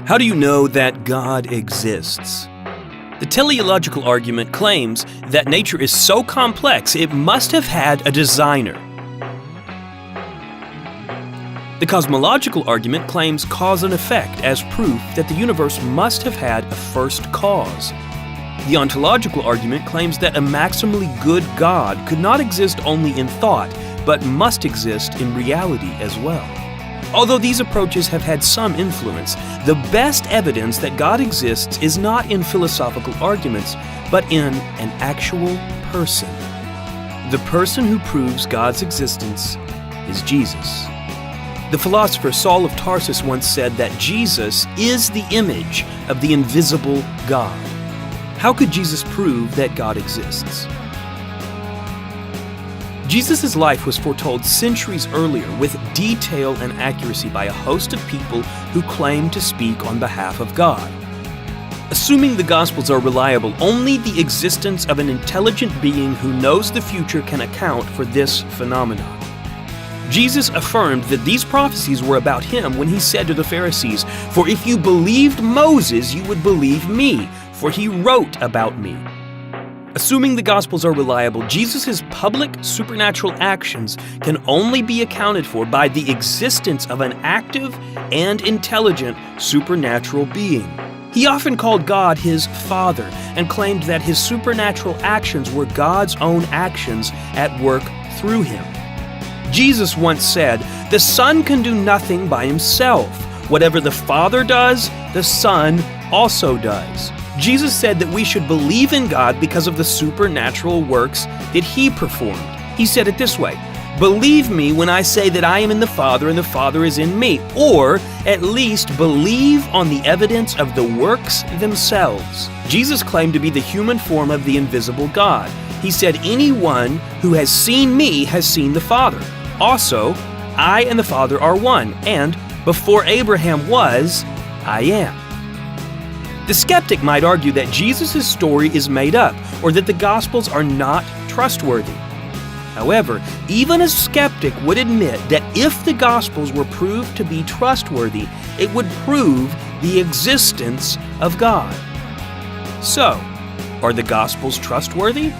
How do you know that God exists? The teleological argument claims that nature is so complex it must have had a designer. The cosmological argument claims cause and effect as proof that the universe must have had a first cause. The ontological argument claims that a maximally good God could not exist only in thought, but must exist in reality as well. Although these approaches have had some influence, the best evidence that God exists is not in philosophical arguments, but in an actual person. The person who proves God's existence is Jesus. The philosopher Saul of Tarsus once said that Jesus is the image of the invisible God. How could Jesus prove that God exists? Jesus' life was foretold centuries earlier with detail and accuracy by a host of people who claimed to speak on behalf of God. Assuming the Gospels are reliable, only the existence of an intelligent being who knows the future can account for this phenomenon. Jesus affirmed that these prophecies were about him when he said to the Pharisees, "For if you believed Moses, you would believe me, for he wrote about me." Assuming the Gospels are reliable, Jesus' public supernatural actions can only be accounted for by the existence of an active and intelligent supernatural being. He often called God his Father and claimed that his supernatural actions were God's own actions at work through him. Jesus once said, "The Son can do nothing by himself. Whatever the Father does, the Son also does." Jesus said that we should believe in God because of the supernatural works that he performed. He said it this way, "Believe me when I say that I am in the Father and the Father is in me," or at least believe on the evidence of the works themselves. Jesus claimed to be the human form of the invisible God. He said, "Anyone who has seen me has seen the Father. Also, I and the Father are one, and before Abraham was, I am." The skeptic might argue that Jesus' story is made up, or that the Gospels are not trustworthy. However, even a skeptic would admit that if the Gospels were proved to be trustworthy, it would prove the existence of God. So, are the Gospels trustworthy?